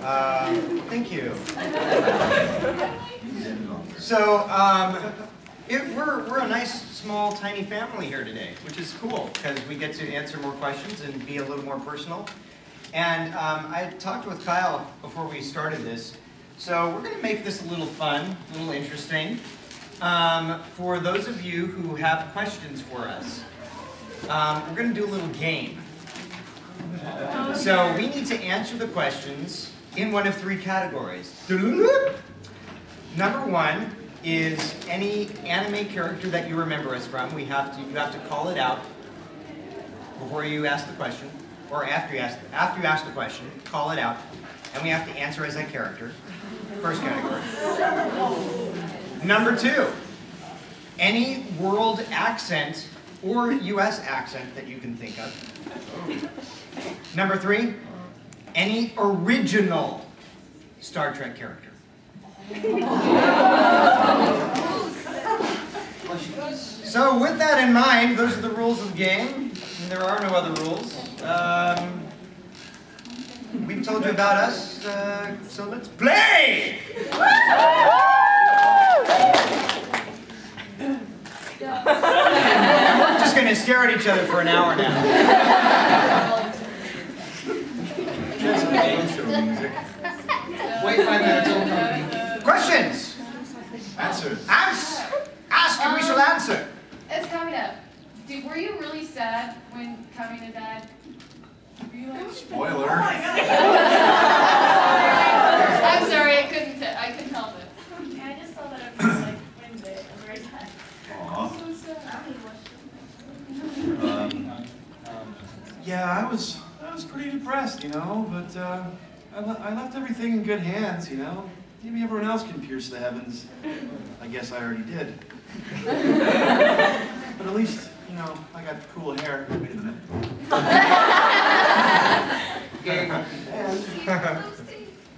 Thank you. So, we're a nice, small, tiny family here today, which is cool, because we get to answer more questions and be a little more personal. And I talked with Kyle before we started this, so we're going to make this a little fun, a little interesting. For those of you who have questions for us, we're going to do a little game. So we need to answer the questions in one of three categories. Number one is any anime character that you remember us from. You have to call it out before you ask the question, or after you ask the question, call it out, and we have to answer as that character. First category. Number two, any world accent or U.S. accent that you can think of. Number three, any original Star Trek character. So with that in mind, those are the rules of the game. And there are no other rules. We've told you about us, so let's play! And we're just going to stare at each other for an hour now. Wait 5 minutes, old company. Questions? Answers. Ask and we shall answer. It's coming up. Dude, were you really sad when Kamina died? Were you like... Spoiler. Oh my God. I'm sorry, I couldn't help it. I just saw that episode like Wednesday. I'm very sad. Aww. So sad. Yeah, I was pretty depressed, you know, but I left everything in good hands, you know. Maybe everyone else can pierce the heavens. I guess I already did. But at least, you know, I got cool hair. Wait a minute.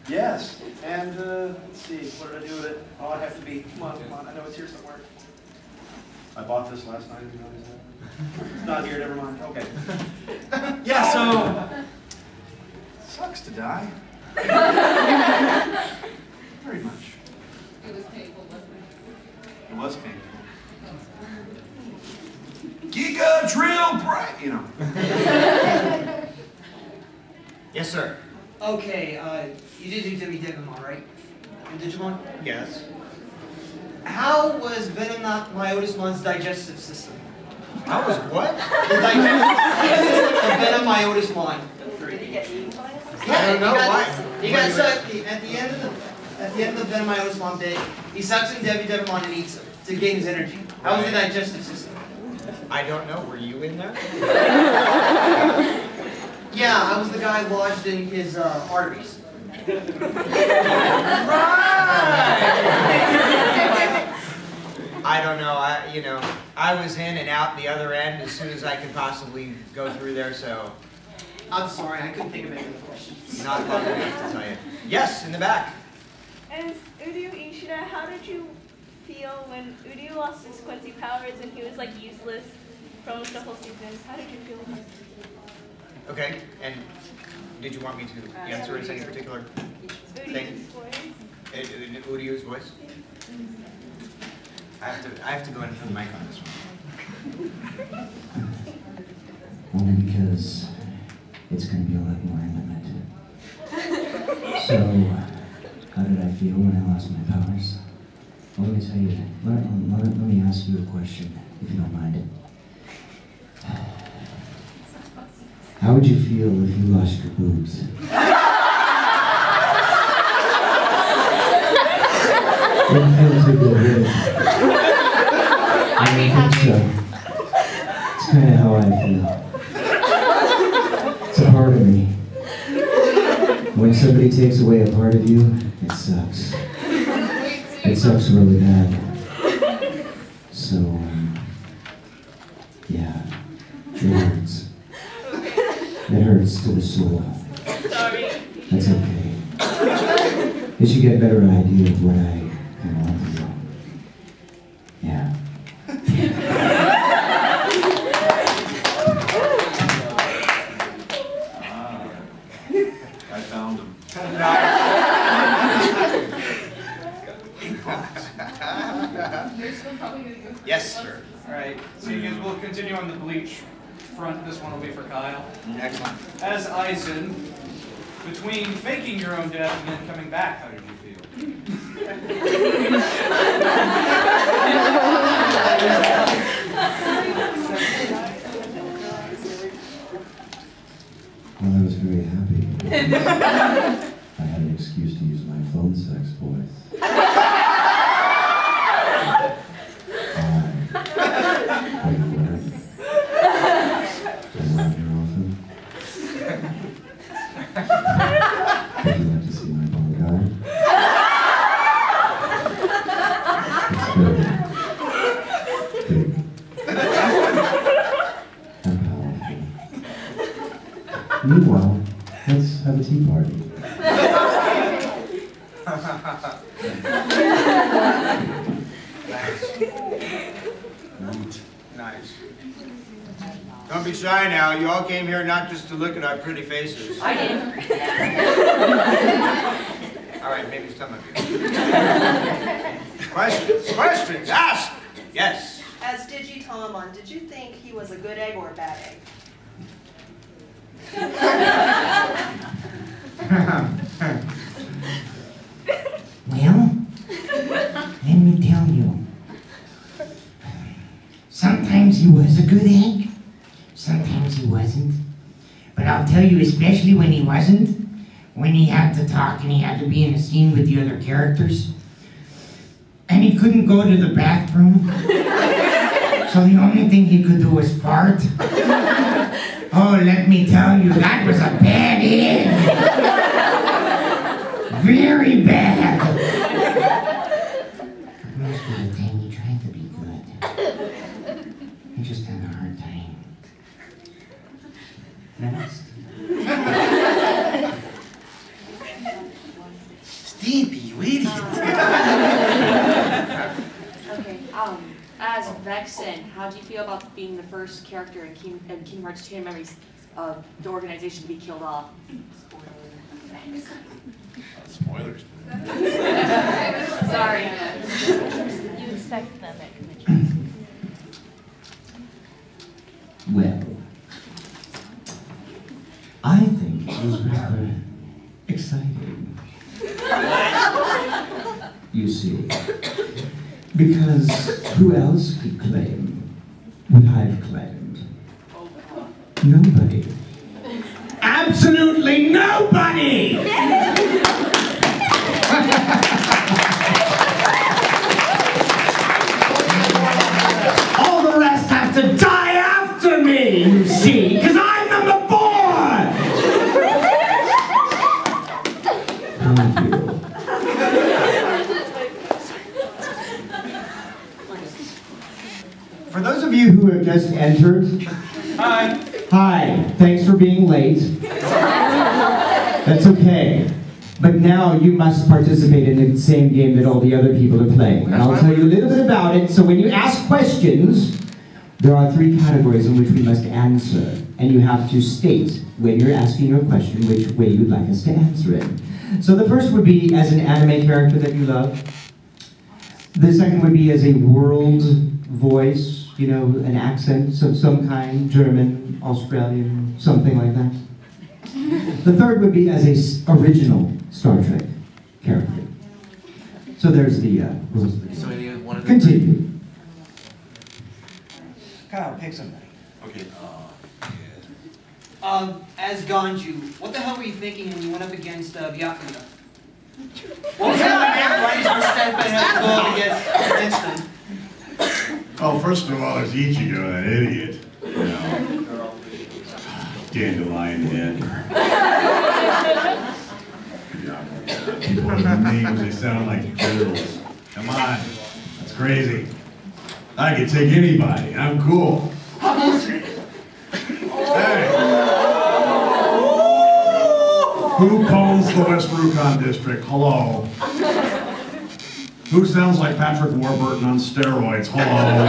Yes, and let's see, what did I do with it? Oh, I'd have to be, come on, I know it's here somewhere. I bought this last night, you know, is that? It's not here, never mind, okay. Yeah, so, sucks to die. Very much. It was painful, wasn't it? It was painful. Giga drill bright, you know. Yes, sir. Okay, you did do Digimon, right? In Digimon? Yes. How was Venomyotismon's digestive system? How was what? The digestive system of Venomyotismon. Did he get eaten by us? I don't know why. He got sucked at the end of the Venomyotismon bit. He sucks in Devimon and eats him to gain his energy. How was the digestive system? I don't know. Were you in there? Yeah, I was the guy lodged in his arteries. I don't know. I was in and out the other end as soon as I could possibly go through there, so I'm sorry, I couldn't think of any other questions. not long enough to tell you. Yes, in the back. And Uryu Ishida, how did you feel when Uryu lost his Quincy powers and he was like useless for almost the whole season? How did you feel about it? Okay, and did you want me to answer in any particular thing? Uryu's voice? I have to go in for the mic on this one. Only because it's going to be a lot more intimate. So, how did I feel when I lost my powers? Well, let me tell you, let me ask you a question, if you don't mind. How would you feel if you lost your boobs? Didn't feel too good, really. I think so. It's kind of how I feel. It's a part of me. When somebody takes away a part of you, it sucks. It sucks really bad. So, yeah, it hurts. It hurts to the soul. Sorry. That's okay. You should get a better idea of what I kind of want to do. Yeah. I found him. from the bleach front. This one will be for Kyle. Excellent. As Eisen, between faking your own death and then coming back, how did you feel? Well, I was very happy. I had an excuse to use my phone sex voice. Are you aware? I'm around here often. Would you like to see my ball guard? It's very big and powerful. Meanwhile, let's have a tea party. Nice. Don't be shy now. You all came here not just to look at our pretty faces. I did. All right, maybe some of you. Questions? Questions? Ask! Yes. As Digitomon, did you think he was a good egg or a bad egg? Well, let me tell you. Sometimes he was a good egg, sometimes he wasn't. But I'll tell you, especially when he wasn't, when he had to talk and he had to be in a scene with the other characters, and he couldn't go to the bathroom, so the only thing he could do was fart. Oh, let me tell you, that was a bad egg. Very bad. Most of the time he tried to be good. He just had a hard time. Next. Stimpy, you idiot. Okay, as Vexen, how do you feel about being the first character in Kingdom Hearts 2 Memories of the organization to be killed off? Spoilers. Sorry. You expect them at conventions. Well, I think it was rather exciting. You see, because who else could claim what I've claimed? Nobody. Absolutely nobody! All the rest have to die after me, you see, because I'm number 4! Thank you. For those of you who have just entered, Hi. hi, thanks for being late. That's okay. But now you must participate in the same game that all the other people are playing. And I'll tell you a little bit about it. So when you ask questions, there are 3 categories in which we must answer. And you have to state, when you're asking your question, which way you'd like us to answer it. So the first would be as an anime character that you love. The second would be as a world voice, you know, an accent of some kind, German, Australian, something like that. The third would be as a original Star Trek character. So there's the rules of the game. So any one of the Continue. Kyle, pick somebody. Okay. As Ganju, what the hell were you thinking when you went up against Byakuya? What was that, man? Why did you step and have to go up against them? Oh, first of all, there's Ikkicon, that idiot. You know. Dandelion head. People with names, they sound like girls. Come on, that's crazy. I can take anybody, I'm cool. Hey! Who calls the West Rukon District? Hello. Who sounds like Patrick Warburton on steroids? Hello.